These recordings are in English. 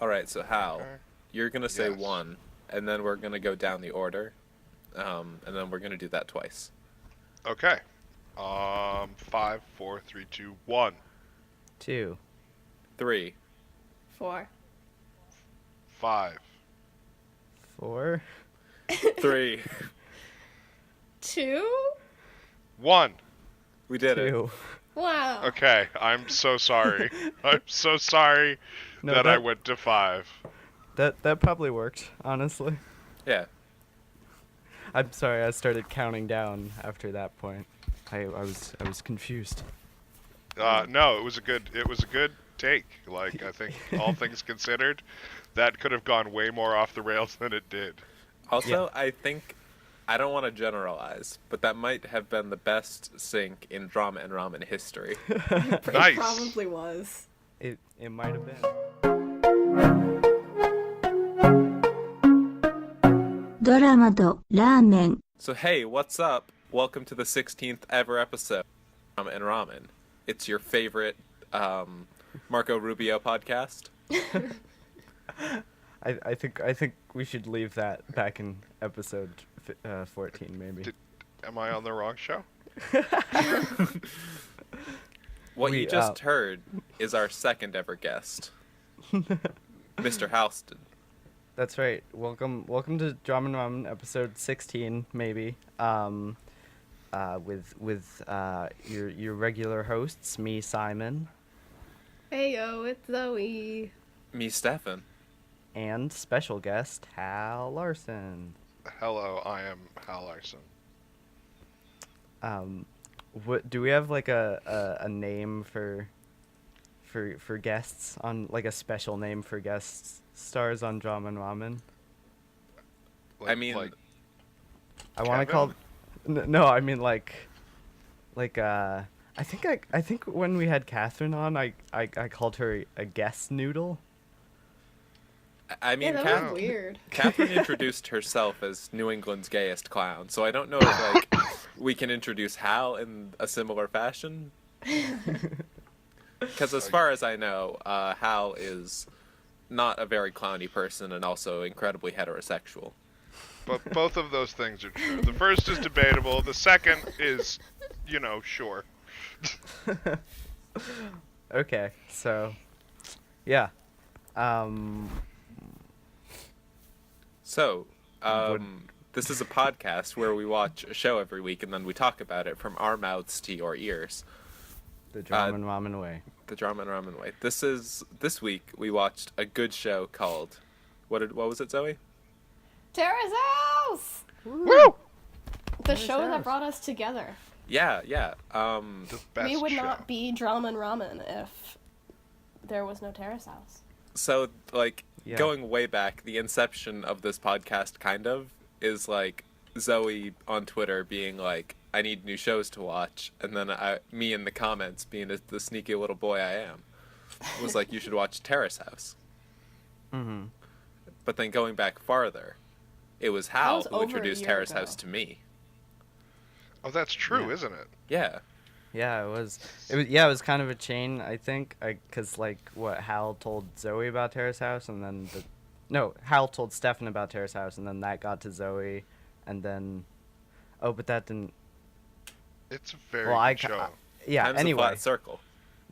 All right, so Hal, Okay. you're gonna say Yes. one, and then we're gonna go down the order, and then we're gonna do that twice. Okay. 5, 4, 3, 2, 1. 2. 3. 4. 5. 4. 3. 2? 1. We did it. 2. Wow. Okay, I'm so sorry. I'm so sorry No, that I went to 5. That probably worked, honestly. Yeah. I'm sorry, I started counting down after that point. I was confused. No, it was a good take. Like, I think all things considered, that could have gone way more off the rails than it did. Also, I think I don't want to generalize, but that might have been the best sync in drama and ramen history. It Nice. probably was. It might have been. Drama とラーメン So hey, what's up? Welcome to the 16th ever episode of Drama and Ramen. It's your favorite Marco Rubio podcast. I think we should leave that back in episode 14 maybe. Am I on the wrong show? What you We, just heard is our second ever guest, Mr. Houston. That's right. Welcome to Drama and Ramen episode 16 maybe. With your regular hosts, me, Simon, Hey yo, it's Zoe. Me, Stefan. and special guest Hal Larson. Hello, I am Hal Larson. What do we have like a name for guests on, like a special name for guest stars on Drama and Ramen? I mean, I want to Kevin? call no, I mean like I think when we had Catherine on, I called her a guest noodle. I mean, Yeah, that was weird. Catherine introduced herself as New England's gayest clown, so I don't know if like we can introduce Hal in a similar fashion. Because as far as I know, Hal is not a very clowny person and also incredibly heterosexual. But both of those things are true. The first is debatable. The second is, sure. Okay, so yeah. So, this is a podcast where we watch a show every week and then we talk about it from our mouths to your ears. The Drama and Ramen way. The Drama and Ramen way. This week we watched a good show called what was it, Zoe? Terrace House! Woo! The show that brought us together. Yeah. The best We would show. not be Drama and Ramen if there was no Terrace House. So like Yeah. going way back, the inception of this podcast kind of is like Zoe on Twitter being like, I need new shows to watch, and then me in the comments being the sneaky little boy I am was like, you should watch Terrace House. Mm-hmm. But then going back farther, it was Hal was who over a introduced year Terrace ago. House to me. Oh, that's true, Yeah. isn't it? Yeah. Yeah, it was kind of a chain, I think, because like what Hal told Zoe about Terrace House, and then Hal told Stefan about Terrace House, and then that got to Zoe, and then but that didn't. It's a very Well, good show. Yeah. Time's a Anyway, flat circle.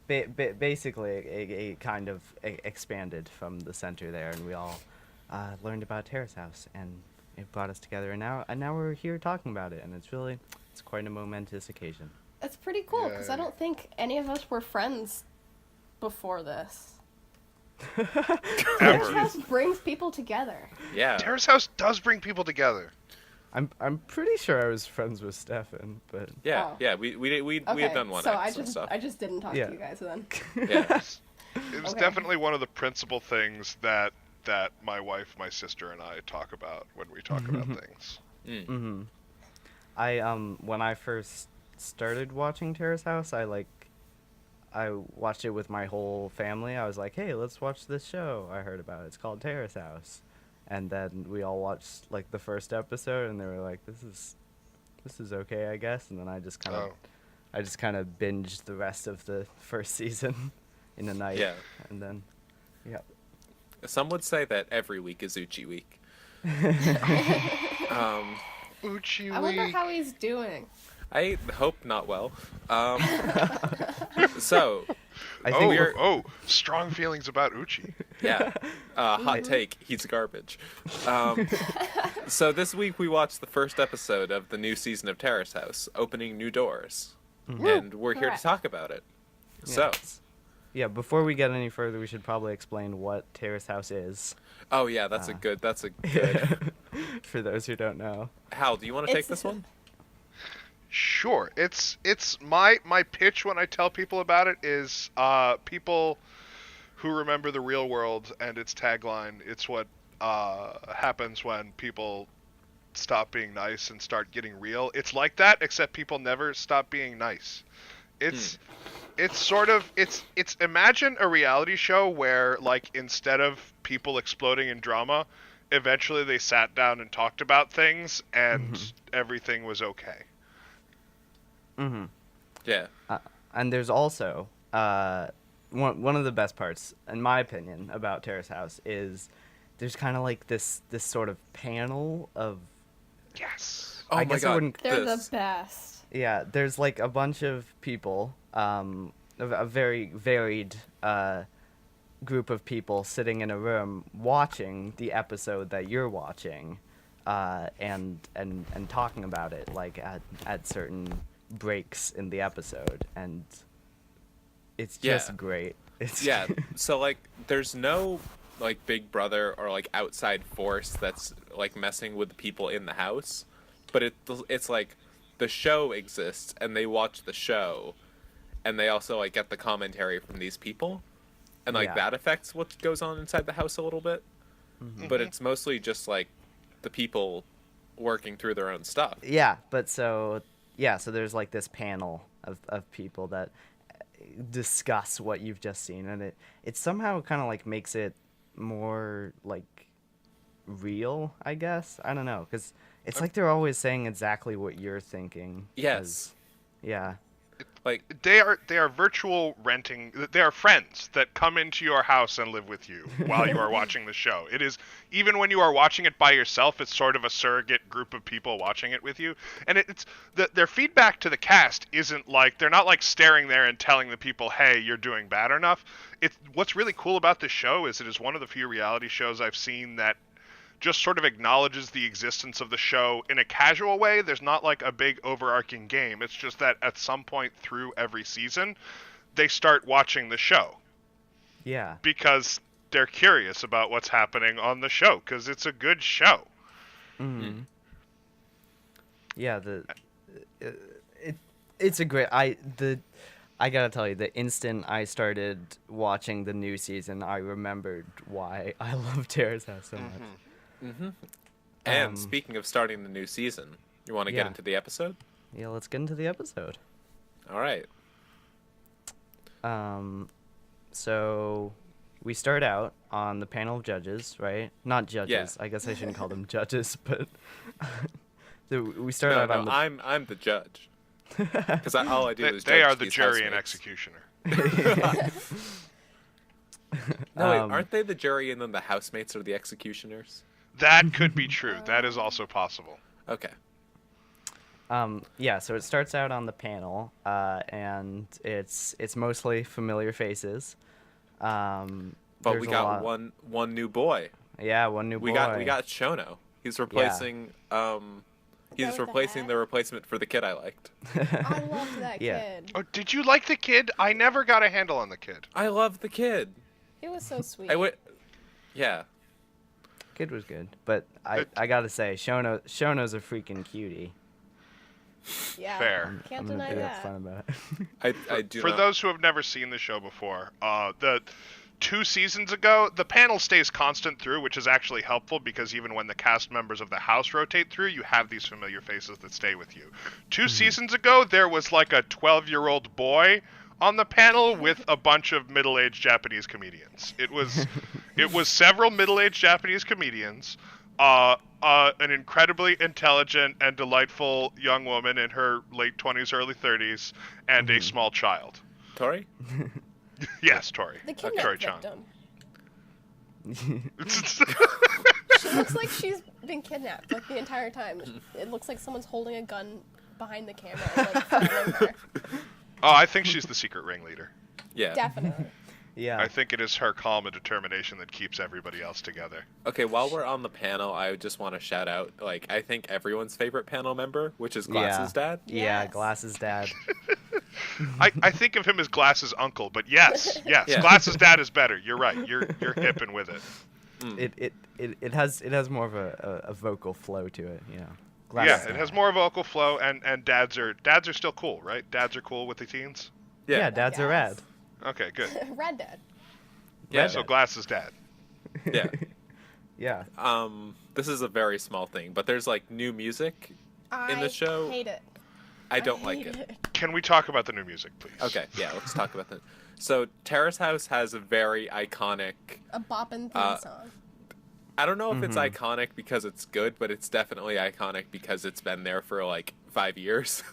basically, it kind of expanded from the center there, and we all learned about Terrace House, and it brought us together, and now we're here talking about it, and it's quite a momentous occasion. It's pretty cool, because I Yay. don't think any of us were friends before this. Terrace Ever. House brings people together. Yeah. Terrace House does bring people together. I'm pretty sure I was friends with Stefan, but Yeah. Oh. Yeah. We Okay, had done one so episode stuff. I just didn't talk Yeah. to you guys then. Yeah. It was Okay. definitely one of the principal things that my wife, my sister, and I talk about when we talk about things. Mm-hmm. I when I first started watching Terrace House, I watched it with my whole family. I was like, "Hey, let's watch this show I heard about. It's called Terrace House." And then we all watched like the first episode, and they were like, "This is okay, I guess." And then I just kind of binged the rest of the first season in a night. Yeah. And then, yeah. Some would say that every week is Uchi week. Uchi I wonder week. how he's doing. I hope not well. So, I think Strong feelings about Uchi. yeah. Hot take, he's garbage. So this week we watched the first episode of the new season of Terrace House, Opening New Doors. And we're here to Correct. talk about it. So, Yeah, before we get any further, we should probably explain what Terrace House is, oh yeah, that's a good. for those who don't know. Hal, do you want to take It's- this one? Sure. It's my pitch when I tell people about it is people who remember the real world and its tagline. It's what happens when people stop being nice and start getting real. It's like that, except people never stop being nice. It's sort of it's imagine a reality show where, like, instead of people exploding in drama, eventually they sat down and talked about things and everything was okay. Mm-hmm. Yeah. And there's also one of the best parts, in my opinion, about Terrace House is there's kind of like this sort of panel of Yes. Oh I my guess I god. wouldn't- They're this. the best. yeah. There's like a bunch of people, a very varied group of people sitting in a room watching the episode that you're watching, and talking about it like at certain breaks in the episode, and it's just Yeah. great. It's Yeah. So like, there's no like big brother or like outside force that's like messing with the people in the house, but it's like the show exists and they watch the show, and they also like get the commentary from these people, and like Yeah. that affects what goes on inside the house a little bit. But it's mostly just like the people working through their own stuff. Yeah, but so there's like this panel of people that discuss what you've just seen, and it somehow kind of like makes it more like real, I guess. I don't know, because it's like they're always saying exactly what you're thinking. Yes. Yeah. Like, They are virtual renting. They are friends that come into your house and live with you while you are watching the show. It is, even when you are watching it by yourself, it's sort of a surrogate group of people watching it with you. And their feedback to the cast isn't like, they're not like staring there and telling the people, hey, you're doing bad enough. What's really cool about this show is it is one of the few reality shows I've seen that just sort of acknowledges the existence of the show in a casual way. There's not like a big overarching game. It's just that at some point through every season, they start watching the show Yeah. because they're curious about what's happening on the show because it's a good show. Mm-hmm. Yeah. It's a great. I gotta tell you, the instant I started watching the new season, I remembered why I love Terrace House so much. and speaking of starting the new season, you want to get Yeah. into the episode? Yeah, let's get into the episode. All right. So we start out on the panel of judges, right? Not judges. Yeah. I guess I shouldn't call them judges, but we start No, out on no, the. I'm the judge. Because all I do is They judge are the these jury and housemates. executioner. No, wait, aren't they the jury and then the housemates are the executioners? That could be true. That is also possible. Okay. Yeah, so it starts out on the panel, and it's mostly familiar faces. But There's we a got lot- one new boy. Yeah, one new boy. We got Shono. He's replacing he's with the replacing hat? the replacement for the kid I liked. I loved that Yeah. kid. Oh, did you like the kid? I never got a handle on the kid. I love the kid. It was so sweet. I would Yeah. Kid was good, but I gotta say, Shono's a freaking cutie. Yeah. Fair. Can't I'm gonna deny be that. upfront about it. I do For not- those who have never seen the show before, the 2 seasons ago, the panel stays constant through, which is actually helpful because even when the cast members of the house rotate through, you have these familiar faces that stay with you. 2 seasons ago, there was like a 12-year-old boy on the panel with a bunch of middle-aged Japanese comedians. It was several middle-aged Japanese comedians, an incredibly intelligent and delightful young woman in her late 20s, early 30s, and a small child. Tori? Yes, Tori. The Tori kidnap Chan. victim. She looks like she's been kidnapped like the entire time. It looks like someone's holding a gun behind the camera and like threatening her. Oh, I think she's the secret ringleader. Yeah. Definitely. Yeah. I think it is her calm and determination that keeps everybody else together. Okay, while we're on the panel, I just want to shout out, like, I think everyone's favorite panel member, which is Glass's dad. Yeah, Yes. Glass's dad. I think of him as Glass's uncle, but yes, Yeah. Glass's dad is better. You're right. You're hipping with it. It has more of a vocal flow to it, you know. Yeah, it has more vocal flow, and dads are still cool, right? Dads are cool with the teens. Yeah, dads are rad. Okay, good. Red Dad. Yeah. So Glass's dad. Yeah. Yeah. This is a very small thing, but there's like new music in the show. I hate it. I don't like hate it. Can we talk about the new music, please? Okay, yeah, let's talk about that. So Terrace House has a very iconic. A boppin' theme song. I don't know if it's iconic because it's good, but it's definitely iconic because it's been there for like 5 years.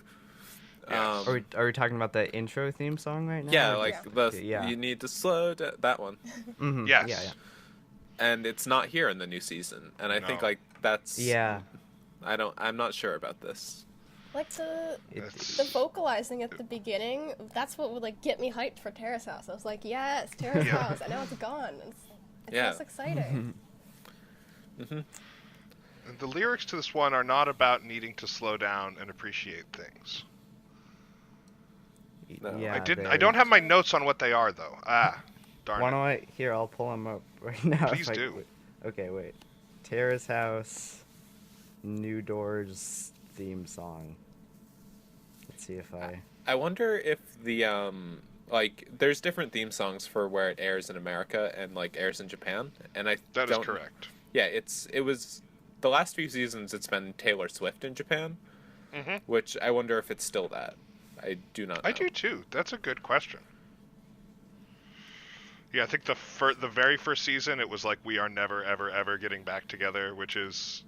Yes. Are we talking about the intro theme song right now? Yeah, or like just- the yeah. you need to slow down, that one. Mhm, Yes. Yeah, yeah. And it's not here in the new season, and I think No. like that's. Yeah. I'm not sure about this. Like the It's- vocalizing at the beginning, that's what would like get me hyped for Terrace House. I was like, yes, Terrace Yeah. House. I know it's gone. It's Yeah. less exciting. And the lyrics to this one are not about needing to slow down and appreciate things. No. Yeah, I don't have my notes on what they are though. Darn Why it. don't I? Here, I'll pull them up right now. Please if I- do. wait. Okay, wait. Terrace House, New Doors theme song. Let's see if I. I wonder if the like there's different theme songs for where it airs in America and like airs in Japan, and I That is don't. correct. Yeah, it was the last few seasons. It's been Taylor Swift in Japan, which I wonder if it's still that. I do not know. I do too. That's a good question. Yeah, I think the very first season it was like we are never ever ever getting back together, which is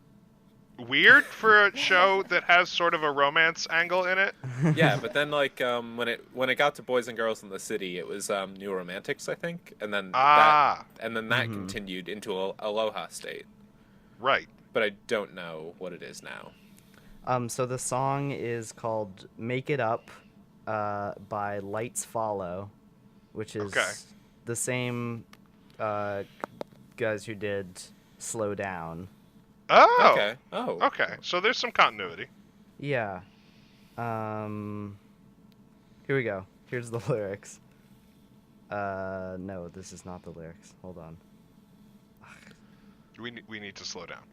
weird for a show that has sort of a romance angle in it. Yeah, but then like when it got to Boys and Girls in the City, it was New Romantics, I think, and then that continued into Aloha State. Right. But I don't know what it is now. So the song is called "Make It Up" by Lights Follow, which is Okay. the same guys who did "Slow Down." Oh. Okay. Oh. Okay. So there's some continuity. Yeah. Here we go. Here's the lyrics. No, this is not the lyrics. Hold on. We need to slow down.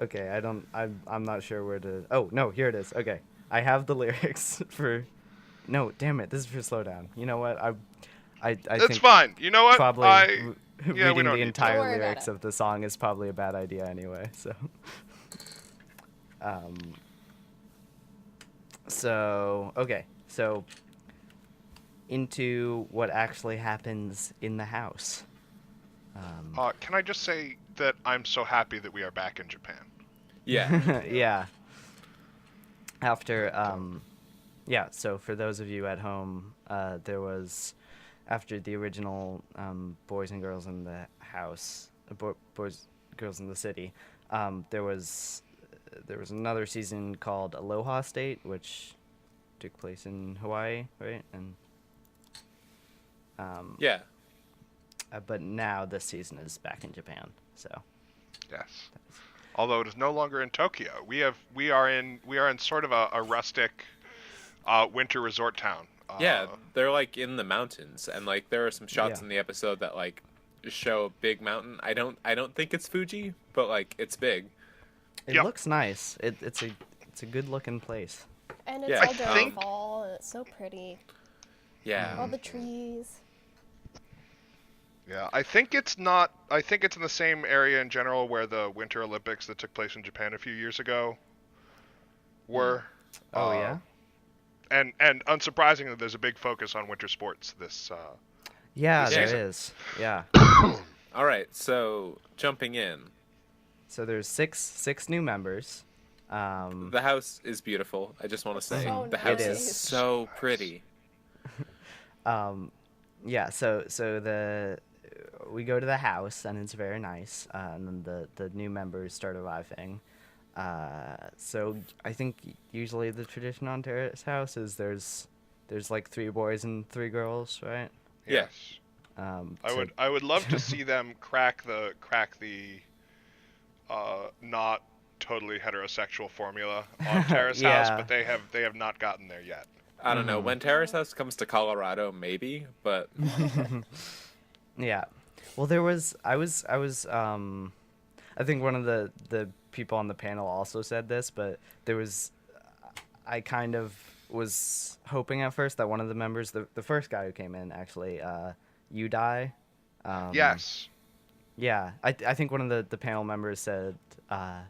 Okay, I'm not sure where to. Oh no, here it is. Okay, I have the lyrics for. No, damn it, this is for Slow Down. You know what? I That's think fine. You know what? probably Yeah, we reading don't the need to. entire Don't worry about lyrics it. of the song is probably a bad idea anyway. So okay, so into what actually happens in the house. Can I just say that I'm so happy that we are back in Japan? Yeah. Yeah. After yeah, so for those of you at home, there was after the original Boys and Girls in the House, Boys Girls in the City, there was another season called Aloha State, which took place in Hawaii, right? And Yeah. but now this season is back in Japan. So Yes. Although it is no longer in Tokyo. We are in sort of a rustic winter resort town. Yeah, they're like in the mountains, and like there are some shots Yeah. in the episode that like show a big mountain. I don't think it's Fuji, but like it's big. it Yep. looks nice. It's a good looking place. And it's Yeah. all I during think- fall, and it's so pretty. Yeah. All the trees. Yeah, I think it's in the same area in general where the Winter Olympics that took place in Japan a few years ago were. Oh yeah. And unsurprisingly, there's a big focus on winter sports this. Yeah, this there season. is. Yeah. All right, so jumping in, So there's six new members. the house is beautiful. I just want to say So the nice. house It is is. so pretty. Yeah, so we go to the house and it's very nice, and then the new members start arriving. So I think usually the tradition on Terrace House is there's like 3 boys and 3 girls, right? Yeah. Yes. So I would love to see them crack the not totally heterosexual formula on Terrace House, Yeah. but they have not gotten there yet. I don't know. When Terrace House comes to Colorado, maybe, but Yeah. Well, I think one of the people on the panel also said this, but I kind of was hoping at first that one of the members, the first guy who came in actually, Udai. Yes. Yeah, I think one of the panel members said, I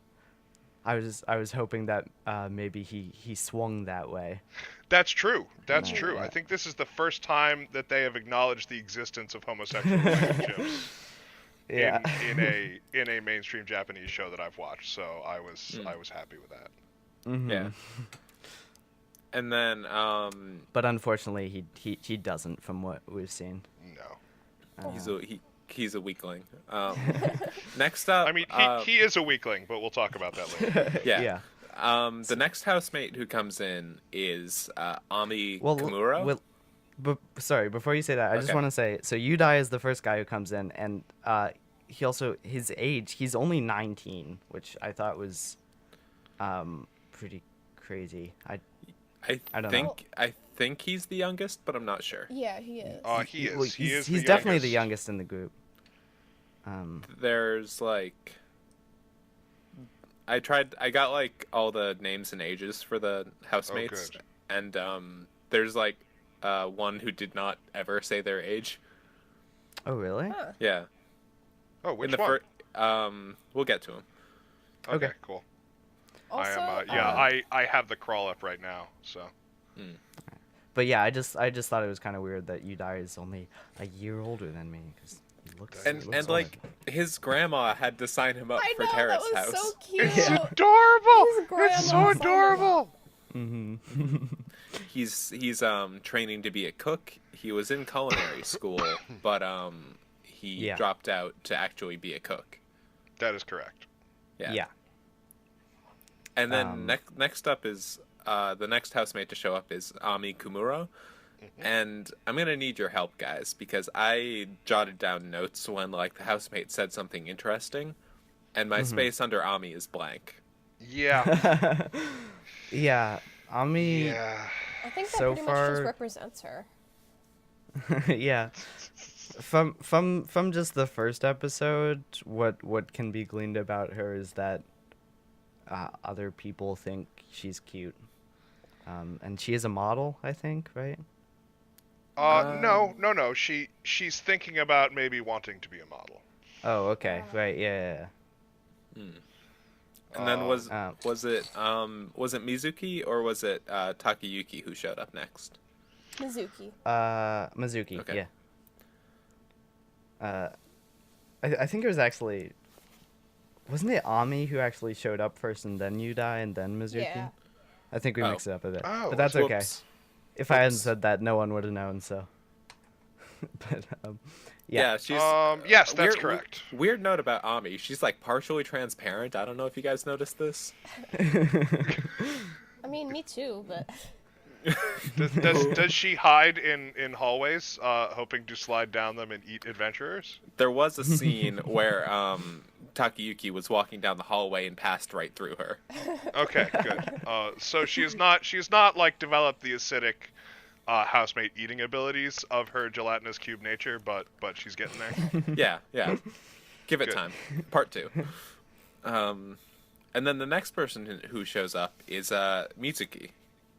was hoping that maybe he swung that way. That's true. That's Right, true. yeah. I think this is the first time that they have acknowledged the existence of homosexual relationships Yeah. in a mainstream Japanese show that I've watched. So I was happy with that. Mhm. yeah. And then But unfortunately, he doesn't, from what we've seen. No. he's a weakling. Next up, I mean, he is a weakling, but we'll talk about that later. yeah. Yeah. The next housemate who comes in is Ami Well, Kimura. sorry, before you say that, I just Okay. want to say, so Udai is the first guy who comes in, and his age, he's only 19, which I thought was pretty crazy. I don't know. I think he's the youngest, but I'm not sure. Yeah, he is. He is. Well, He is. he's the definitely the youngest. youngest in the group. There's like I got like all the names and ages for the housemates, good. and there's like one who did not ever say their age. Oh, really? Huh. Yeah. Oh, which In the one? we'll get to him. Okay, Okay. cool. Also, I have the crawl up right now. So But yeah, I just thought it was kind of weird that Udai is only a year older than me, because he looks. And he looks like his grandma had to sign him up I for know, that Terrace was House. so cute. it's adorable. His grandma It's so signed him up. adorable. He's training to be a cook. He was in culinary school, but he Yeah. dropped out to actually be a cook. That is correct. Yeah. Yeah. And then next up is the next housemate to show up is Ami Kumuro. And I'm gonna need your help, guys, because I jotted down notes when like the housemate said something interesting, and my space under Ami is blank. Yeah. Yeah, Ami. Yeah. I think that So pretty much far- just represents her. Yeah. From just the first episode, what can be gleaned about her is that other people think she's cute, and she is a model, I think, right? No. She's thinking about maybe wanting to be a model. Oh, okay, right, yeah. And then was Oh. it Mizuki or was it Takayuki who showed up next? Mizuki. Mizuki, Okay. yeah. I think it was actually, wasn't it Ami who actually showed up first, and then Udai, and then Mizuki? Yeah. I think we Oh. mixed it up a bit, Oh, but that's okay. Whoops. If I hadn't Whoops. said that, no one would have known. So, but Yeah, she's Yes, that's weird- correct. Weird note about Ami. She's like partially transparent. I don't know if you guys noticed this. I mean, me too, but Does she hide in hallways, hoping to slide down them and eat adventurers? There was a scene where Takayuki was walking down the hallway and passed right through her. Okay, good. So she is not like developed the acidic housemate eating abilities of her gelatinous cube nature, but she's getting there. Yeah. Give it Good. time. Part 2. And then the next person who shows up is Mitsuki,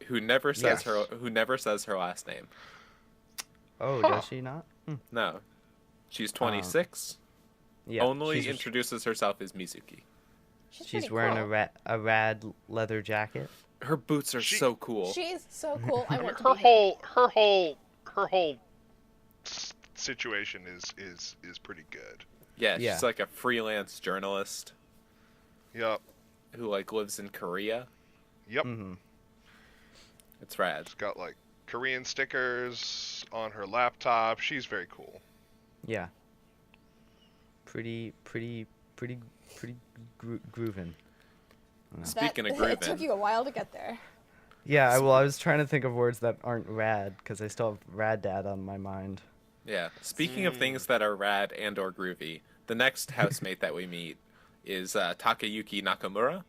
who never says her last name. oh, Huh. does she not? No. She's 26. Yeah. Only she's, introduces herself as Mizuki. she's she's pretty wearing cool. a rad leather jacket. Her boots are so cool. She's so cool. I want to her be her whole situation is pretty good. Yeah, Yeah. she's like a freelance journalist Yep. who like lives in Korea. Yep. Mm-hmm. It's rad. She's got like Korean stickers on her laptop. She's very cool. Yeah. Pretty groovin'. Speaking of It took grooving, you a while to get there. Yeah, I was trying to think of words that aren't rad because I still have Rad Dad on my mind. yeah. Speaking of things that are rad and or groovy, the next housemate that we meet is Takayuki Nakamura,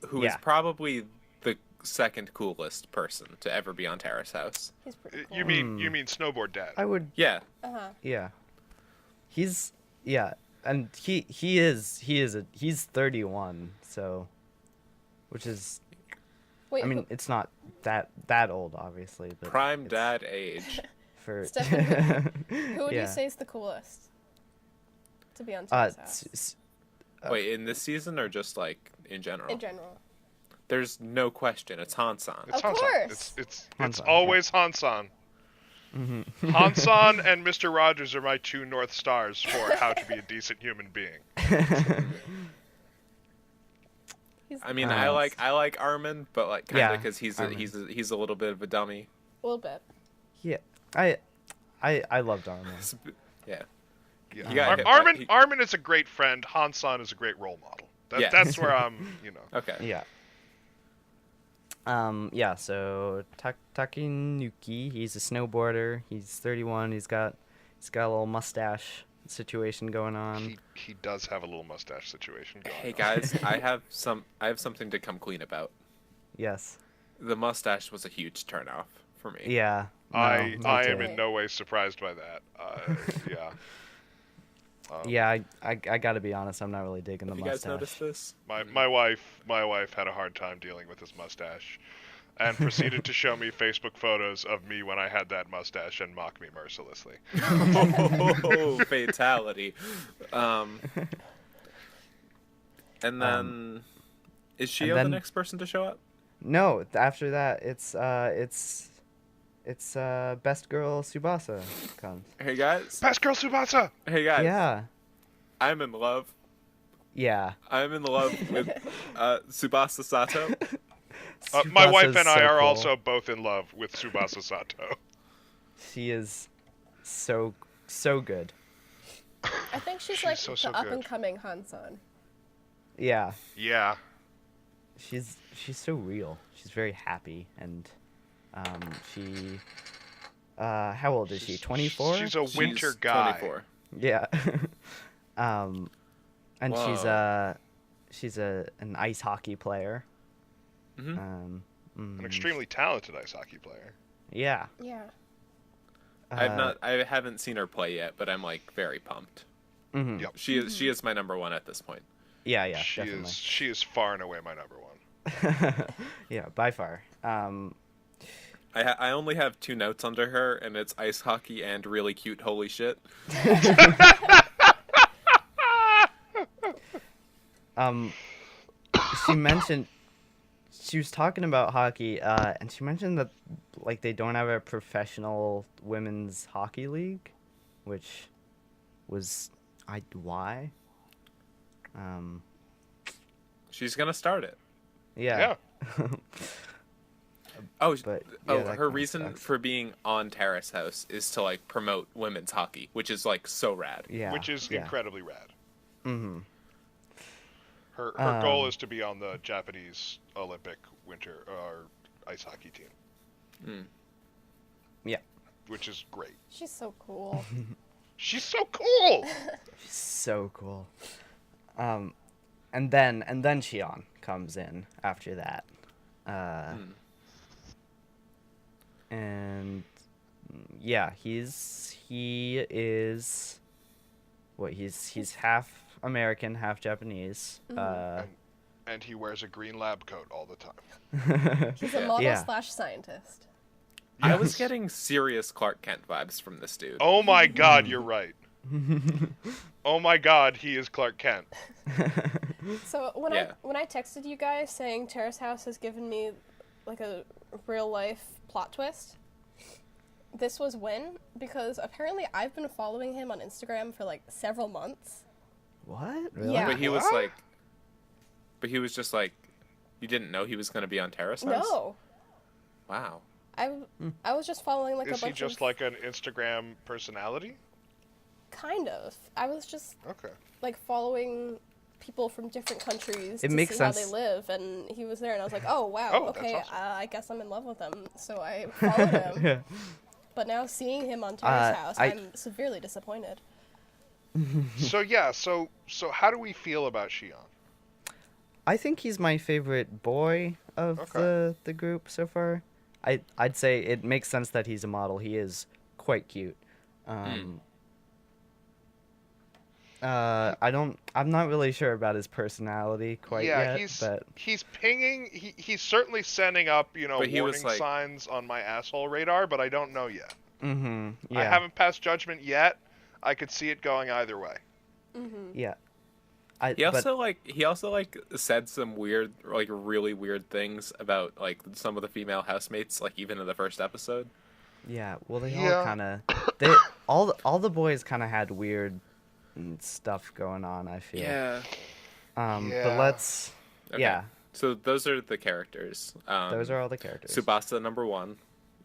who is Yeah. probably the second coolest person to ever be on Terrace House. He's pretty cool. You mean snowboard dad? I would. Yeah, Yeah. He's and he's 31, so, which is, Wait, I mean, it's not that old, obviously, but prime it's dad age. for Stefan, who would yeah. you say is the coolest to be on uh, Terrace House? Wait, in this season or just like in general? In general. There's no question. It's Hansan. It's Of Hansan. course. It's Hansan, always Hansan. Hansan and Mr. Rogers are my two North Stars for how to be a decent human being. I mean, I like Armin, but like kind of Yeah, because he's Armin. he's a little bit of a dummy. A little bit. Yeah, I loved Armin. Yeah. Yeah. He got hit by- Armin is a great friend. Hansan is a great role model. Yeah. That's where I'm, Okay. Yeah. Yeah, so Takinuki, he's a snowboarder. He's 31. He's got a little mustache situation going on. He does have a little mustache situation going Hey on. guys, I have something to come clean about. Yes. The mustache was a huge turnoff for me. Yeah. I me am too. in no way surprised by that. Yeah. Yeah, I gotta be honest. I'm not really digging Have the you guys mustache. noticed this? My wife had a hard time dealing with his mustache, and proceeded to show me Facebook photos of me when I had that mustache and mock me mercilessly. Oh, fatality. And then, is Shio the then- next person to show up? No, after that, it's best girl Tsubasa comes. Hey guys. Best girl Tsubasa. Hey guys. Yeah. I'm in love. Yeah. I'm in love with Tsubasa Sato. My wife Tsubasa's and I so are cool. also both in love with Tsubasa Sato. She is so good. I think she's She's like so the good. up and coming Hansan. Yeah. Yeah. She's so real. She's very happy and she how old is she? 24? She's a winter guy. 24. Yeah. And Whoa. she's an ice hockey player. Mhm. An extremely talented ice hockey player. Yeah. Yeah. I haven't seen her play yet, but I'm like very pumped. Mhm. Yep. She is my number one at this point. Yeah, she definitely. is far and away my number one. Yeah, by far. I only have 2 notes under her, and it's ice hockey and really cute. Holy shit! She mentioned she was talking about hockey, and she mentioned that like they don't have a professional women's hockey league, which was why. She's gonna start it. Yeah. Oh, But, oh, yeah, that her kinda reason sucks. for being on Terrace House is to like promote women's hockey, which is like so rad. Yeah. Which is yeah. incredibly rad. Mm-hmm. Her goal is to be on the Japanese Olympic winter or ice hockey team, Yeah. which is great. She's so cool. She's so cool. So cool. And then Shion comes in after that. And yeah, he is what he's half American, half Japanese. And he wears a green lab coat all the time. He's a model Yeah. / scientist. I was getting serious Clark Kent vibes from this dude. Oh my god, you're right. Oh my god, he is Clark Kent. So when Yeah. I texted you guys saying Terrace House has given me like a real life plot twist, this was when, because apparently I've been following him on Instagram for like several months. What? Really? Yeah. But he was What? like, but he was just like, you didn't know he was gonna be on Terrace House? No, Wow. I was just following like Is a he bunch just of like an Instagram personality? kind of. I was just Okay. like following people from different countries It to makes see how sense. they live, and he was there, and I was like, oh wow, Oh, that's okay, awesome. I guess I'm in love with him. So I followed him. Yeah. But now seeing him on Terrace House, I- I'm severely disappointed. So yeah, so how do we feel about Shion? I think he's my favorite boy of Okay. the group so far. I'd say it makes sense that he's a model. He is quite cute. I'm not really sure about his personality quite Yeah, yet, but he's pinging. He's certainly sending up, But he was warning like- signs on my asshole radar, but I don't know yet. yeah. I haven't passed judgment yet. I could see it going either way. Yeah. He also said some weird, like really weird things about like some of the female housemates, like even in the first episode. Yeah, well, they Yeah. all kind of all the boys kind of had weird stuff going on. I feel. Yeah. But Yeah. let's. Okay. Yeah, So those are the characters. those are all the characters. Tsubasa number one.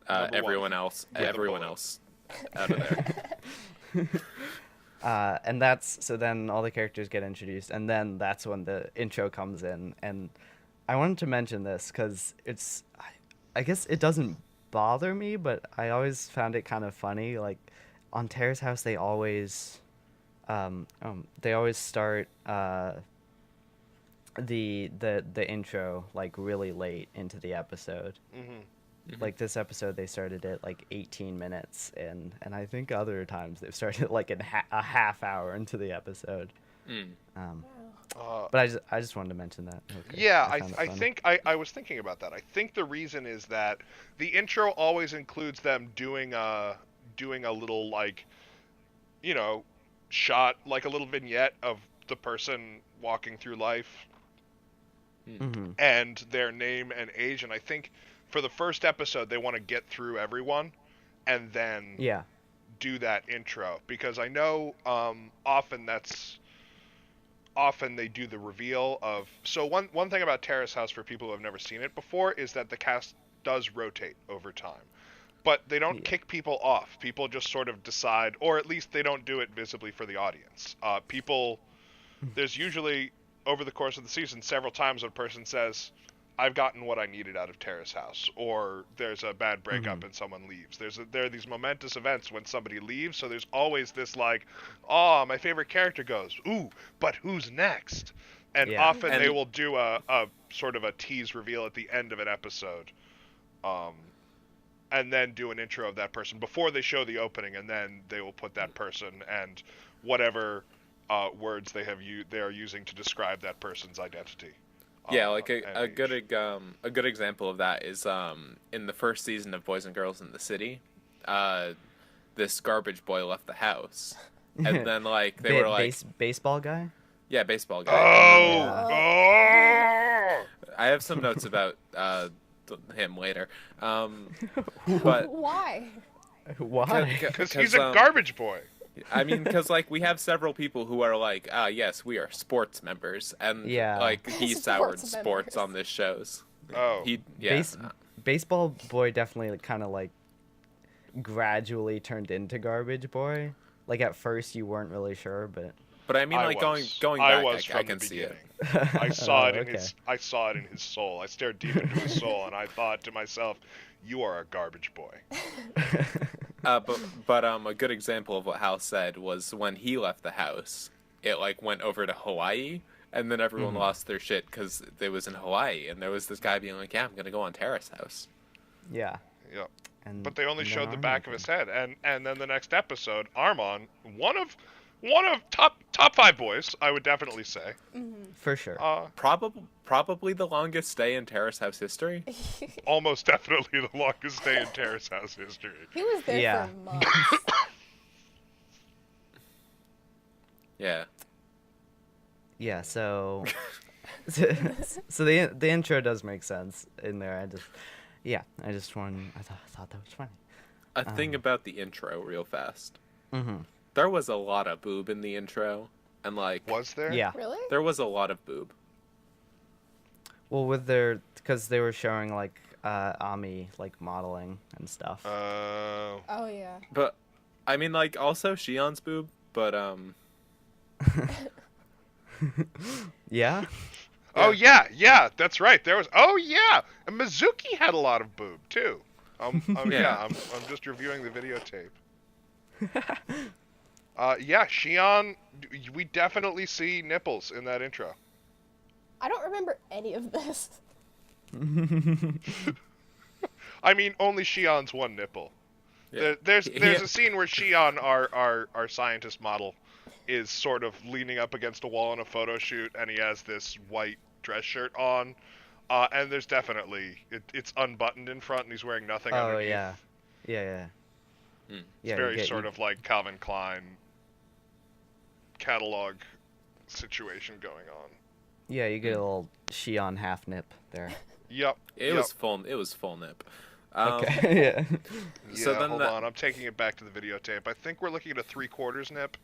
Number everyone one. else. With a Everyone bullet. else. Out of there. And that's so then all the characters get introduced, and then that's when the intro comes in. And I wanted to mention this because I guess it doesn't bother me, but I always found it kind of funny. Like on Terrace House, they always start the intro like really late into the episode. Like this episode, they started at like 18 minutes, and I think other times they've started like a half hour into the episode. But I just wanted to mention that. Okay. Yeah, found it I funny. think I was thinking about that. I think the reason is that the intro always includes them doing a little like, shot, like a little vignette of the person walking through life and their name and age. And I think for the first episode they want to get through everyone and then Yeah. do that intro, because I know often they do the reveal of. So one thing about Terrace House for people who have never seen it before is that the cast does rotate over time, but they don't kick people off. People just sort of decide, or at least they don't do it visibly for the audience. There's usually over the course of the season several times when a person says, I've gotten what I needed out of Terrace House, or there's a bad breakup and someone leaves. There are these momentous events when somebody leaves, so there's always this like, oh, my favorite character goes, ooh, but who's next? And Yeah. often And- they will do a sort of a tease reveal at the end of an episode, and then do an intro of that person before they show the opening, and then they will put that person and whatever words they are using to describe that person's identity. Yeah, like and a age. good example of that is in the first season of Boys and Girls in the City, this garbage boy left the house, and then like they were like, baseball guy. yeah, baseball guy. Oh! I have some notes about him later, but Why? Why? Because he's a garbage boy. I mean, because like we have several people who are like, yes, we are sports members, and Yeah. like he soured Sports sports members. on this shows. Oh. Baseball boy definitely kind of like gradually turned into garbage boy. Like at first you weren't really sure, but But I mean, I like was. going I back, was I from can the see it. beginning. I saw it in okay. I saw it in his soul. I stared deep into his soul, and I thought to myself, "You are a garbage boy." But a good example of what Hal said was when he left the house, it like went over to Hawaii, and then everyone lost their shit because it was in Hawaii, and there was this guy being like, "Yeah, I'm gonna go on Terrace House." yeah. Yep. And But they only and then showed the Armin back of his came. head, and then the next episode, Armon, one of top 5 boys, I would definitely say. For sure. Probably the longest stay in Terrace House history. Almost definitely the longest stay in Terrace House history. He was there Yeah. for months. Yeah. Yeah, so so the intro does make sense in there. I thought that was funny. A thing about the intro, real fast. Mm-hmm. There was a lot of boob in the intro, and like Was there? Yeah. Really? there was a lot of boob. Well, because they were showing like Ami like modeling and stuff. Oh yeah. But I mean, like, also Shion's boob, but Yeah. yeah, that's right. There was. Oh yeah, and Mizuki had a lot of boob too. Yeah. I'm just reviewing the videotape. Yeah, Shion. We definitely see nipples in that intro. I don't remember any of this. I mean, only Shion's one nipple. yeah. There's a scene where Shion, our scientist model, is sort of leaning up against a wall in a photo shoot, and he has this white dress shirt on, and there's definitely it's unbuttoned in front, and he's wearing nothing Oh underneath. yeah. Hmm. It's very sort of like Calvin Klein catalog situation going on. Yeah, you get a little Shion half nip there. Yep. It was full nip. Okay. Yeah. Yeah, So then hold on. I'm taking it back to the videotape. I think we're looking at a 3/4 nip.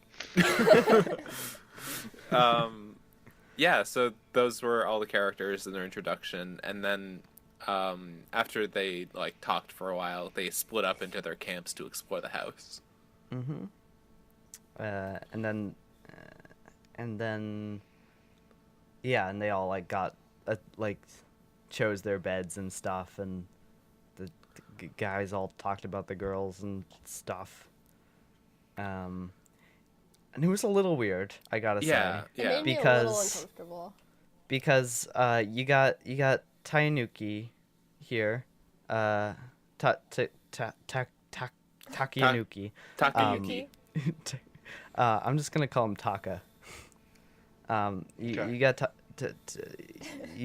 Yeah, so those were all the characters in their introduction, and then after they like talked for a while, they split up into their camps to explore the house. Mm-hmm. And then, yeah, and they all like got like chose their beds and stuff, and the guys all talked about the girls and stuff. And it was a little weird, I gotta Yeah, say. It yeah. made me a little Because- uncomfortable. Because you got Tanuki here, Takinuki. Takayuki. I'm just gonna call him Taka. Okay. You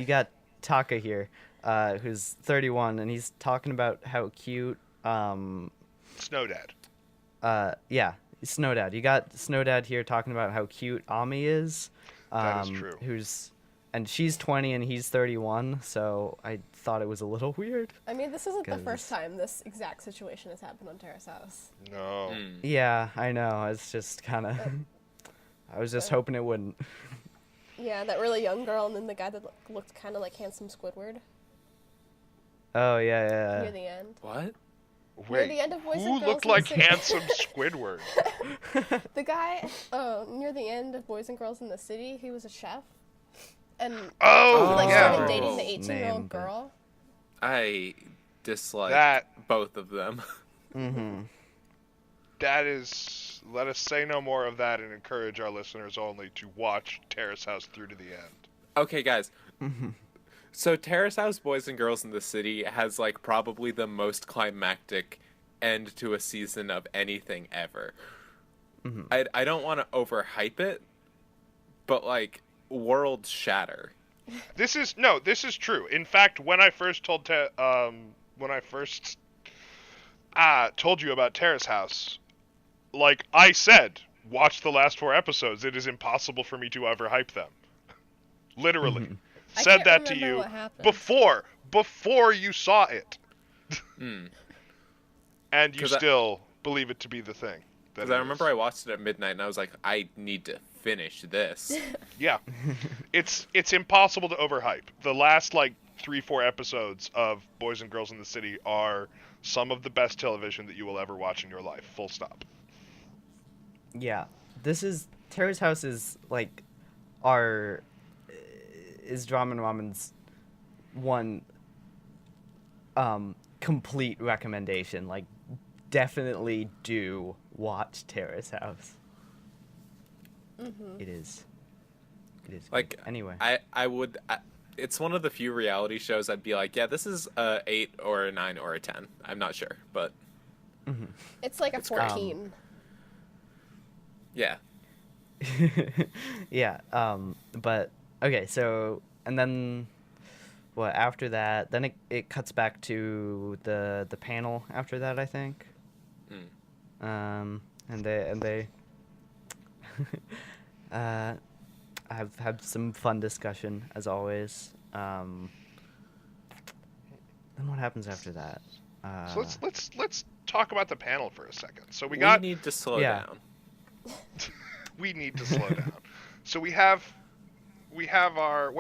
got Taka here, who's 31, and he's talking about how cute. Snow Dad. Yeah, Snow Dad. You got Snow Dad here talking about how cute Ami is. That is true. And she's 20 and he's 31, so I thought it was a little weird. I mean, this isn't the 'Cause- first time this exact situation has happened on Terrace House. No. Mm. Yeah, I know. It's just kind of. I was just hoping it wouldn't. Yeah, that really young girl, and then the guy that looked kind of like handsome Squidward Oh yeah, near the end. What? Wait. the end of Boys and Who Girls looked in the like City. handsome Squidward? The guy near the end of Boys and Girls in the City, he was a chef, and Oh, he like yeah. started dating the Oh, 18-year-old name, but- girl. I dislike That- both of them. Mm-hmm. That is. Let us say no more of that and encourage our listeners only to watch Terrace House through to the end. Okay, guys. So Terrace House Boys and Girls in the City has like probably the most climactic end to a season of anything ever. I don't want to overhype it, but like worlds shatter. This is true. In fact, when I first told you about Terrace House, like I said, watch the last 4 episodes. It is impossible for me to overhype them. Literally. I Said can't that to remember you what happened. before you saw it. Mm. And you 'Cause I- still believe it to be the thing. Because I remember I watched it at midnight and I was like, I need to finish this. Yeah. It's impossible to overhype. The last like 3-4 episodes of Boys and Girls in the City are some of the best television that you will ever watch in your life. Full stop. Yeah, Terrace House is like is Drama and Ramen's one complete recommendation. Like, definitely do watch Terrace House. Mm-hmm. It is good. Like, Anyway. It's one of the few reality shows I'd be like, yeah, this is a 8 or a 9 or a 10. I'm not sure, but It's like a It's great. 14. yeah. Yeah, but okay, so and then what after that, then it cuts back to the panel after that, I think. Mm. And they have had some fun discussion as always. Then what happens after that? So let's talk about the panel for a second. So we need to slow Yeah. down. we need to slow down. So we have our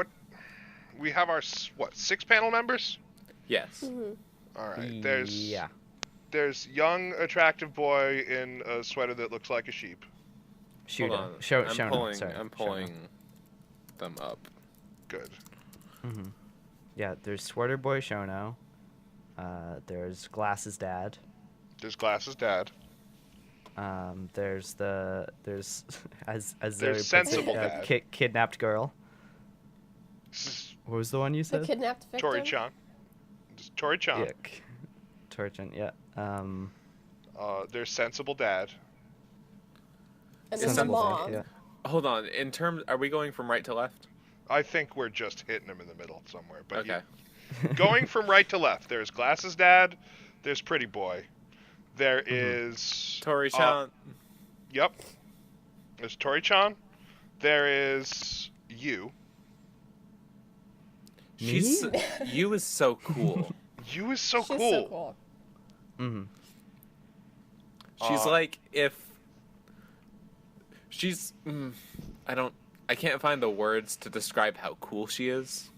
6 panel members? Yes. All right. There's Yeah. there's young attractive boy in a sweater that looks like a sheep. Hold Shuda. on. Shona, I'm sorry, pulling them up. Good. Mm-hmm. Yeah, there's Sweater Boy Shono. There's Glasses Dad. There's Glasses Dad. There's as There's Zoe puts Sensible it, Dad. Kidnapped Girl. What was the one you The said? kidnapped victim. Tori-chan. Just Tori-chan. Yeah, Torchin. Yeah. There's Sensible Dad. And there's a Sensible Dad, mom. yeah. Hold on. In terms, are we going from right to left? I think we're just hitting him in the middle somewhere. But Okay. going from right to left, there's Glasses Dad. There's Pretty Boy. There Mm-hmm. is Tori-chan. Yep. There's Tori-chan. There is you. She's you is so cool. You is so She's cool. so cool. Mm-hmm. She's Uh, like if she's I can't find the words to describe how cool she is.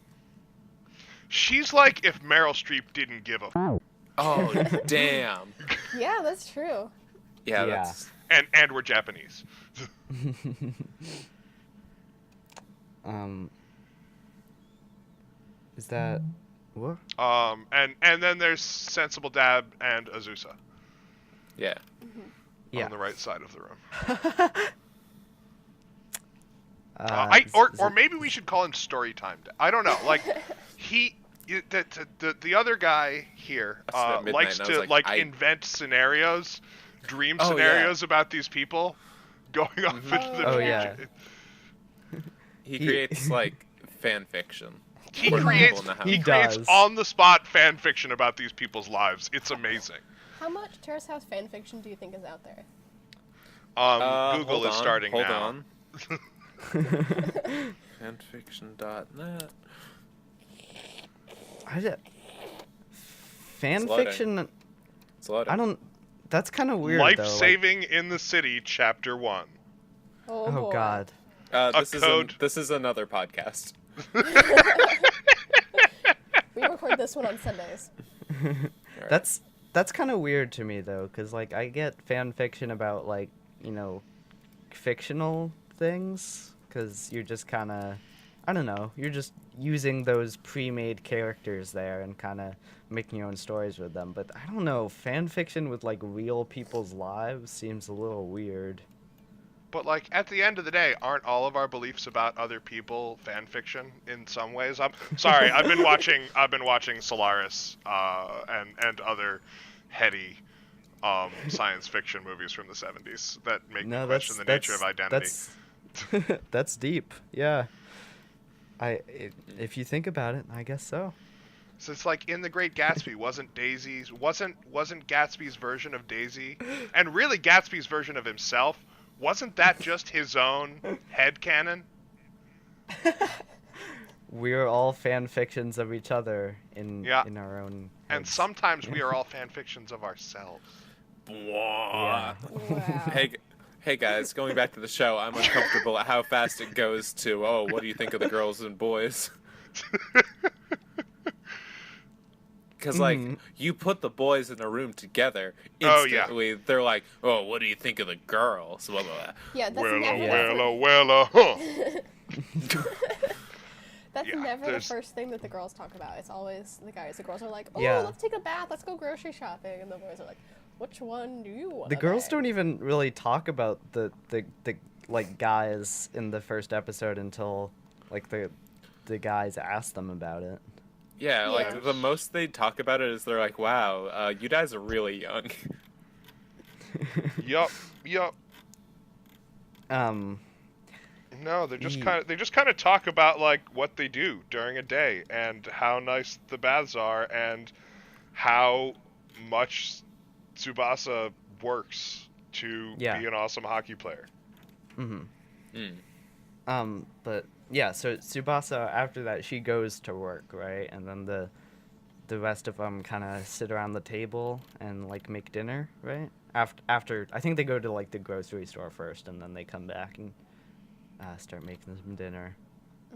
She's like if Meryl Streep didn't give a Oh damn. Yeah, that's true. Yeah, Yeah. that's and we're Japanese. Is that what? And then there's Sensible Dad and Azusa yeah. Yeah. on the right side of the room. Or maybe we should call him Storytime Dad. I don't know. Like the other guy here I said at midnight likes and I was to like, I- invent scenarios, dream Oh, yeah. scenarios about these people going off into the Oh, future. yeah. He creates like fan fiction. He For the creates people in the He he creates does. on the spot fan fiction about these people's lives. It's amazing. How much Terrace House fanfiction do you think is out there? Google Hold is on, starting hold now. on. Fanfiction.net. Fan loading. fiction. It's loading. I don't. That's kind of weird. Life though. Saving in the City, Chapter 1. Oh, Oh boy. God. This is another podcast. We record this one on Sundays. That's kind of weird to me though, because like I get fan fiction about like fictional things, because you're just kind of, I don't know, you're just using those pre-made characters there and kind of making your own stories with them. But I don't know, fan fiction with like real people's lives seems a little weird. But like at the end of the day, aren't all of our beliefs about other people fan fiction in some ways? I'm sorry, I've been watching Solaris and other heady science fiction movies from the 70s that make me question the nature of identity. That's deep. Yeah. If you think about it, I guess so. So it's like in The Great Gatsby, wasn't Gatsby's version of Daisy, and really Gatsby's version of himself, wasn't that just his own headcanon? We're all fan fictions of each other in Yeah. our own And heads. sometimes we are all fan fictions of ourselves. Yeah. Wow. Hey guys, going back to the show, I'm uncomfortable at how fast it goes to, oh, what do you think of the girls and boys? Because, like, you put the boys in a room together, Oh, yeah. instantly they're like, oh, what do you think of the girls? Blah, blah, blah. Yeah, that's Well, never huh. that's yeah, never the there's- first thing that the girls talk about. It's always the guys. The girls are like, oh, Yeah. let's take a bath, let's go grocery shopping. And the boys are like, which one do you want? The girls don't even really talk about the like guys in the first episode until like the guys ask them about it. Yeah, Yeah. like, the most they talk about it is they're like, wow, you guys are really young. Yup. No, they just kind of talk about like what they do during a day and how nice the baths are and how much Tsubasa works to Yeah. be an awesome hockey player. But yeah, so Tsubasa, after that, she goes to work, right? And then the rest of them kind of sit around the table and like make dinner, right? After I think they go to like the grocery store first, and then they come back and start making some dinner.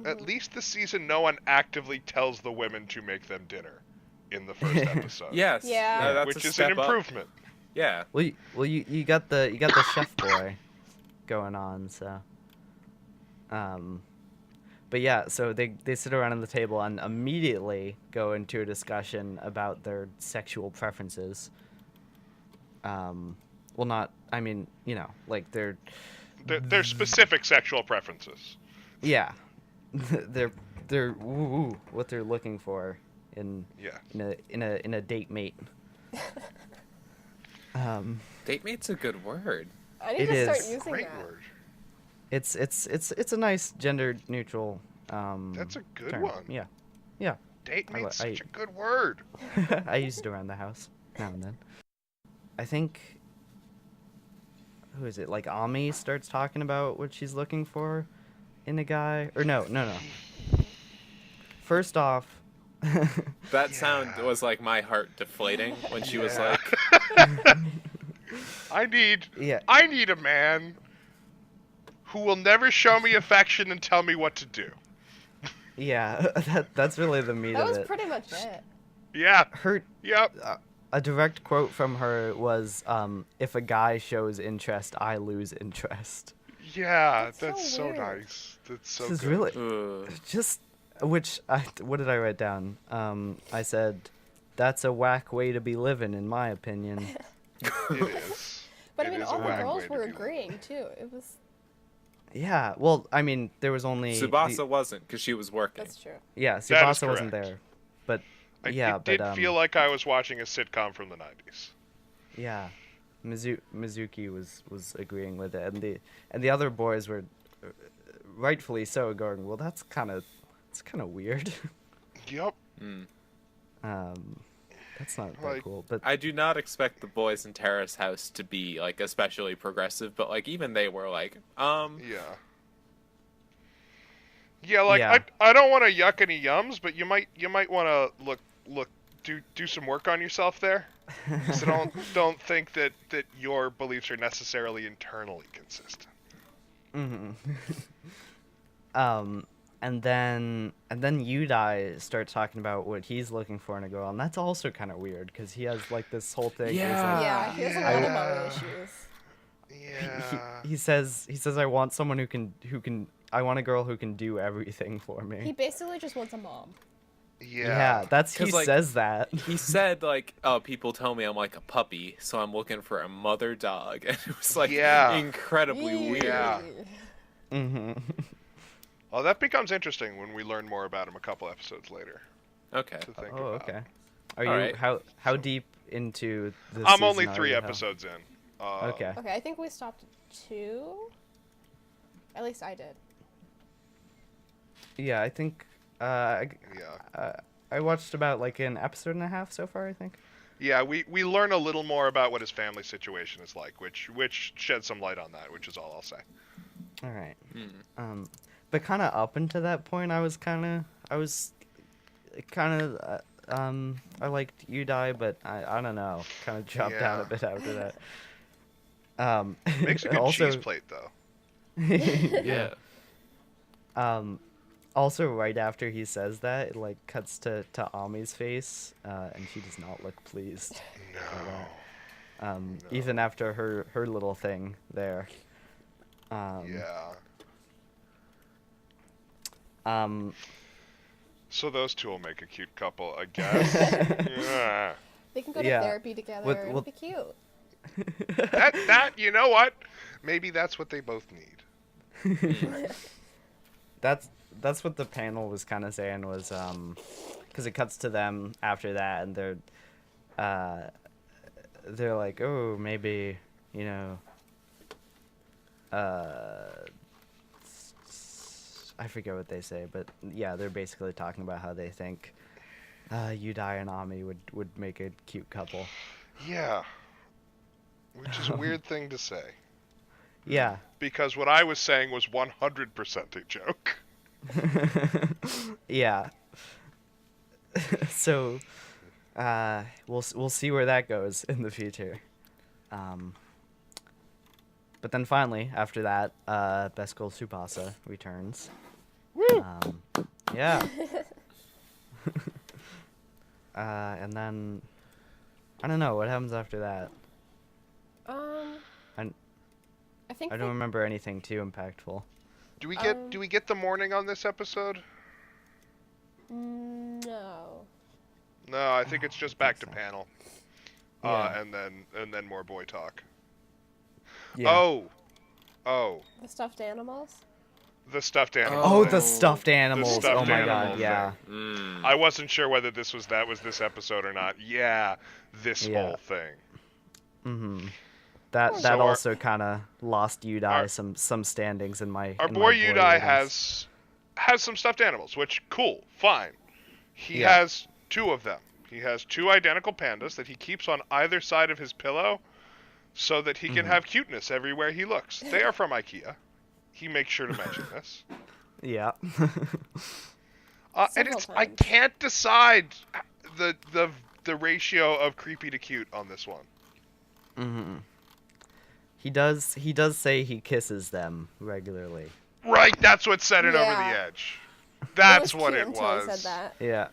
At least this season, no one actively tells the women to make them dinner. in the first episode. Yes. Yeah. That's Which a is step an up. improvement. Yeah. You got the chef boy going on, so. But yeah, so they sit around on the table and immediately go into a discussion about their sexual preferences. Well, not. I mean, like Their specific sexual preferences. yeah, they're what they're looking for in Yeah. in a date mate. Date mate's a good word. I need It to start is. using Great that. word. It's a nice gender neutral. That's a good term. one. Yeah. Date I li- mate's I- such a good word. I use it around the house now and then. I think. Who is it? Like Ami starts talking about what she's looking for in a guy, or no. First off, That sound was like my heart deflating when she was Yeah. like, I need yeah, a man who will never show me affection and tell me what to do. yeah, that's really the meat That of was it. pretty much it. Yeah. Her Yep. a direct quote from her was, "If a guy shows interest, I lose interest." Yeah. That's so That's so weird. nice. That's so This is good. really ugh. just what did I write down? I said, "That's a whack way to be living," in my opinion. It is. But I It mean, is all a the whack girls way to were be agreeing too. It was. Yeah, well, I mean, there was only Tsubasa wasn't because she was working. That's true. yeah, That is Tsubasa wasn't correct. there, but It but did feel like I was watching a sitcom from the 90s. yeah, Mizuki was agreeing with it, and the other boys were rightfully so going, well, that's kind of weird. Yep. That's not that Like, cool, but I do not expect the boys in Terrace House to be like especially progressive, but like even they were like, Yeah. Yeah, like Yeah. I don't want to yuck any yums, but you might want to do some work on yourself there. So don't think that your beliefs are necessarily internally consistent. and then Yudai starts talking about what he's looking for in a girl, and that's also kind of weird because he has like this whole thing. where he's Yeah. like, Yeah, he has a lot of mommy issues. Yeah. he says I want someone who can I want a girl who can do everything for me. He basically just wants a mom. Yeah, that's he 'Cause, like, says that. he said like, oh, people tell me I'm like a puppy, so I'm looking for a mother dog, and it was like Yeah. incredibly weird. Yeah. Mm-hmm. Well, that becomes interesting when we learn more about him a couple episodes later. Okay. To think Oh, about. okay. Are All you right. how deep into this? I'm only season are 3 you? episodes in. Okay. Okay, I think we stopped at 2. At least I did. Yeah, I think Yeah. I watched about like an episode and a half so far, I think. Yeah, we learn a little more about what his family situation is like, which sheds some light on that, which is all I'll say. All right. Hmm. But kind of up until that point, I liked Yudai, but I don't know, kind of dropped down a Yeah. bit after that. Makes a good also, cheese plate though. Yeah. Also, right after he says that, it like cuts to Ami's face, and she does not look pleased. No. Even after her little thing there. Yeah. Um, So those two will make a cute couple, I guess. Yeah. They can go to Yeah. therapy together. What- It'll what- be cute. That you know what? Maybe that's what they both need. that's what the panel was kind of saying was because it cuts to them after that, and they're like, oh, maybe, you know, I forget what they say, but yeah, they're basically talking about how they think Yudai and Ami would make a cute couple. Yeah. Which is a weird thing to say. Yeah. Because what I was saying was 100% a joke. Yeah. So, we'll see where that goes in the future. But then finally, after that, Best Girl Tsubasa returns. Woo! Yeah. And then I don't know what happens after that. I I think I don't remember anything too impactful. Do we get the morning on this episode? No. No, I think it's just back to so. panel. Yeah. And then more boy talk. Yeah. Oh, The stuffed animals? the stuffed animal. Oh, thing. the stuffed animals. stuffed Oh my animal god, yeah. thing. I wasn't sure whether this was this episode or not. Yeah, this Yeah. whole thing. Mhm. That So also kind of lost Udai some standings in my. Our in boy my Udai ratings. has some stuffed animals, which cool, fine. He Yeah. has 2 of them. He has 2 identical pandas that he keeps on either side of his pillow so that he can have cuteness everywhere he looks. They are from IKEA. He makes sure to mention this. Yeah. And Several I times. can't decide the ratio of creepy to cute on this one. Mhm. He does say he kisses them regularly. Right, that's what set it over the Yeah. edge. That's It what cute it until he was. said that. Yeah.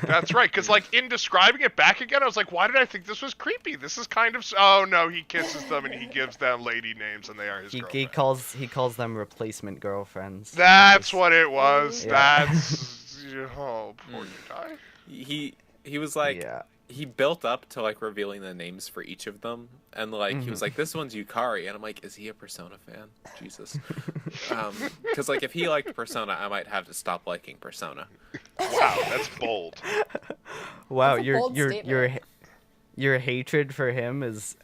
That's right, because like in describing it back again, I was like, why did I think this was creepy? This is kind of oh no, he kisses them and he gives them lady names and they are his He girlfriend. calls them replacement girlfriends. That's what it was. Yeah. That's oh poor guy. He was like Yeah. he built up to like revealing the names for each of them, and like he was like, this one's Yukari, and I'm like, is he a Persona fan? Jesus. Because like if he liked Persona, I might have to stop liking Persona. Wow, that's bold. Wow, That's a bold statement. your hatred for him is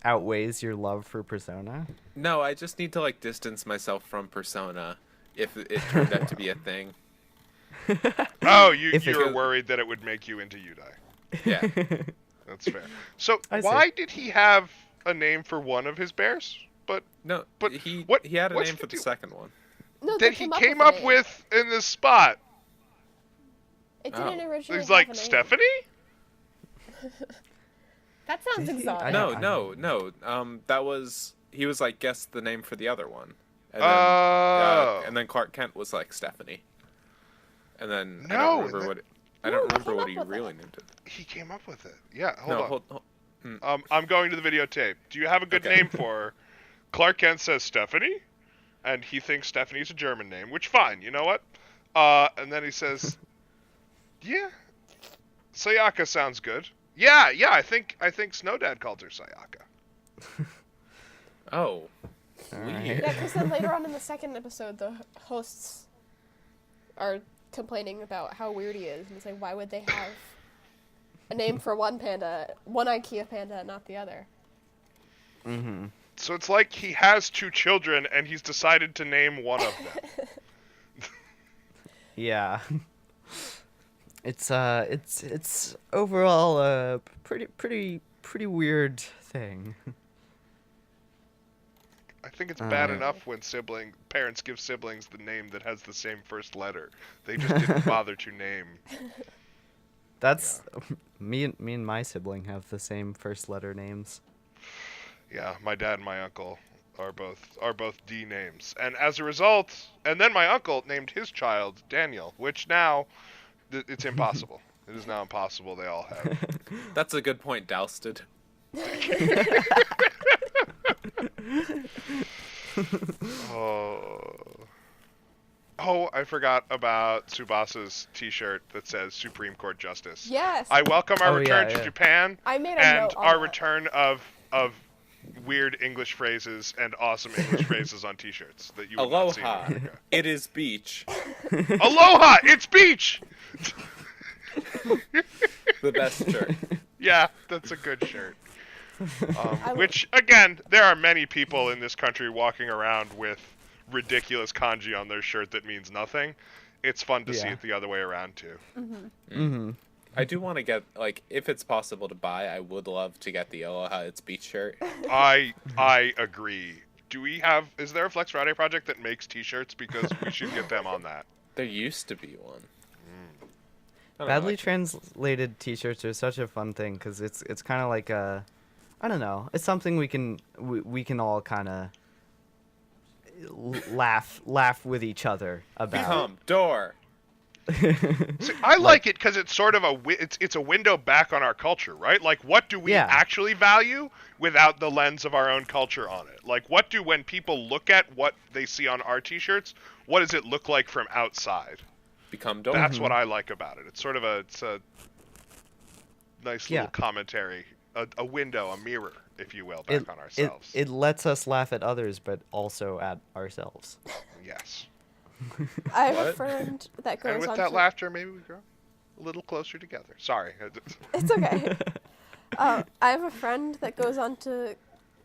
outweighs your love for Persona. No, I just need to like distance myself from Persona if it turned out to be a thing. Oh, you If were it- worried that it would make you into Udai. Yeah. That's fair. So I see. why did he have a name for one of his bears? But No, But he what- he had a what's name the for the deal? second one. No, that they he came came up up with, with in this spot? It didn't Oh. originally He's have like a name. Stephanie. That sounds Did he? exotic. No. That was he was like guess the name for the other one, Oh. and then Clark Kent was like Stephanie, and then I No, don't remember that- what No, don't he remember came what up he with really it. named it. He came up with it. Yeah, No, hold on. hold. I'm going to the videotape. Do you have a good Okay. name for her? Clark Kent says Stephanie, and he thinks Stephanie's a German name, which fine. You know what? And then he says, "Yeah, Sayaka sounds good. Yeah. I think Snowdad called her Sayaka. Oh, Alright. Yeah, because then later on in the second episode, the hosts are complaining about how weird he is, and it's like, why would they have a name for one panda, one IKEA panda, and not the other? Mhm. So it's like he has 2 children, and he's decided to name one of them. Yeah. It's overall a pretty weird thing. I think it's bad Yeah. enough when parents give siblings the name that has the same first letter. They just didn't bother to name. That's me and my sibling have the same first letter names. Yeah, my dad and my uncle are both D names, and as a result, and then my uncle named his child Daniel, which now it's impossible. It is now impossible. They all have. that's a good point, Dousted. Oh, I forgot about Tsubasa's T-shirt that says Supreme Court Justice. Yes. I welcome our Oh, return yeah. to Japan I made a and note on our that. return of weird English phrases and awesome English phrases on T-shirts that you would not see in Aloha. America. It is beach. Aloha! It's beach! The best shirt. Yeah, that's a good shirt. I- Which, again, there are many people in this country walking around with ridiculous kanji on their shirt that means nothing. It's fun to see Yeah. it the other way around, too. Mhm. I do want to get like if it's possible to buy, I would love to get the Aloha It's Beach shirt. I agree. Is there a Flex Friday project that makes T-shirts? Because we should get them on that. There used to be one. I don't Badly know, translated T-shirts are such a fun thing because it's kind of like a, I don't know, it's something we can all kind of laugh with each other about. Come door. See, I like it because it's sort of it's a window back on our culture, right? Like, what do we Yeah. actually value without the lens of our own culture on it? Like, when people look at what they see on our T-shirts, what does it look like from outside? Become dork. That's what I like about it. It's sort of it's a nice Yeah. little commentary, a window, a mirror, if you will, back on ourselves. It lets us laugh at others, but also at ourselves. Yes. I have a What? friend that goes And with on that to... laughter, maybe we grow a little closer together. Sorry. It's okay. I have a friend that goes on to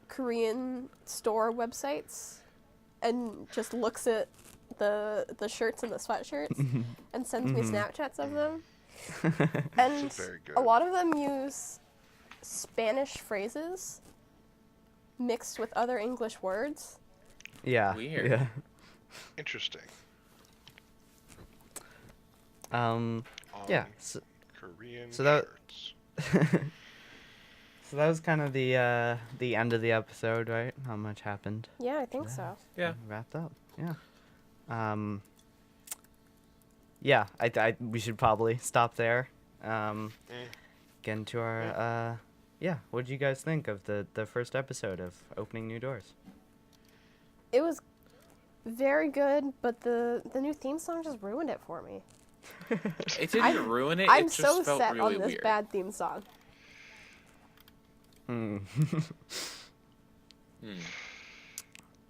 Korean store websites and just looks at the shirts and the sweatshirts and sends me Snapchats of them. And very good. a lot of them use Spanish phrases mixed with other English words. Yeah. Weird. Yeah. Interesting. Yeah. So, Korean so that- shirts. so that was kind of the end of the episode, right? Not much happened. Yeah, I think so. Yeah. Wrapped up. Yeah. Yeah. We should probably stop there. Get into our yeah. What did you guys think of the first episode of Opening New Doors? It was very good, but the new theme song just ruined it for me. It didn't ruin it. I'm it just so felt set really on this weird. bad theme song.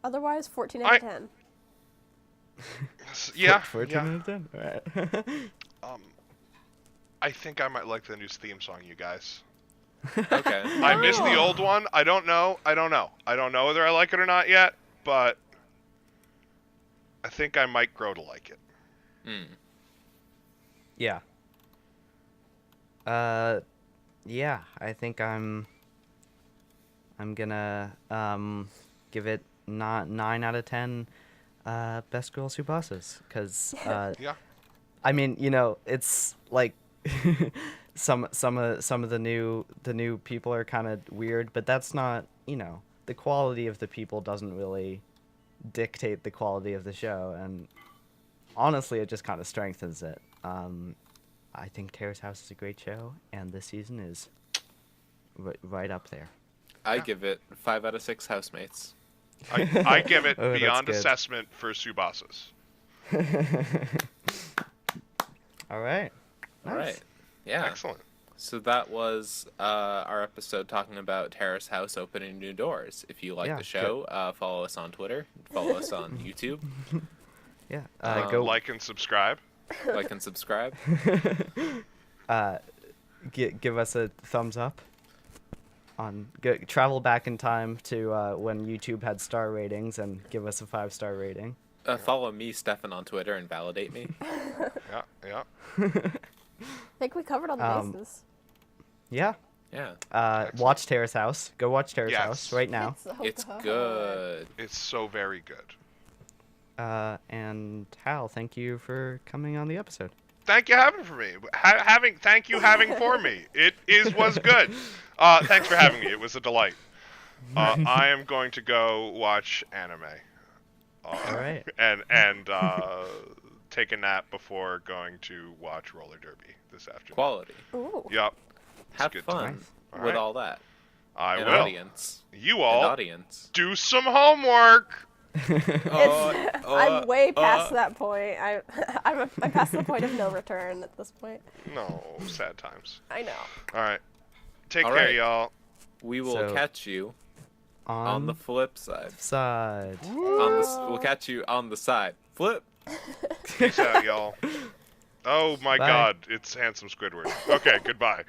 Otherwise, 14 out of 10. Yeah. 14 Yeah. out of 10? Alright. I think I might like the new theme song, you guys. Okay. I missed the old one. I don't know whether I like it or not yet, but I think I might grow to like it. Yeah. Yeah, I think I'm gonna give it 9 out of 10 best girl Tsubasas, because Yeah. I mean, it's like some of the new people are kind of weird, but that's not, the quality of the people doesn't really dictate the quality of the show, and honestly it just kind of strengthens it. I think Terrace House is a great show, and this season is right up there. I give it 5 out of 6 housemates. I give it Oh, that's beyond good. assessment for Tsubasas. All right. All right. Yeah. Excellent. So that was our episode talking about Terrace House opening new doors. If you like Yeah, the show, follow us on Twitter, follow us on YouTube, Yeah. Go- Like and subscribe. like and subscribe. Give us a thumbs up. Travel back in time to when YouTube had star ratings and give us a 5-star rating. Follow me, Stefan, on Twitter and validate me. Yeah. I think we covered all the bases. Yeah. Yeah. Watch Terrace House. Go watch Terrace Yes. House right now. So It's good. It's so very good. And Hal, thank you for coming on the episode. Thank you for me. Thank you for me. It was good. Thanks for having me. It was a delight. I am going to go watch anime. All right. And take a nap before going to watch roller derby this afternoon. Quality. Ooh. Yep. Have good fun Nice. All with right. all that. I An will. audience. You An all audience. do some homework. I'm way past that point. I'm past the point of no return at this point. No, sad times. I know. All right. Take All care, right. y'all. We will So- catch you on On the flip side. side. We'll catch you on the side. Flip. Peace out, y'all. Oh my Bye. God, it's handsome Squidward. Okay, goodbye.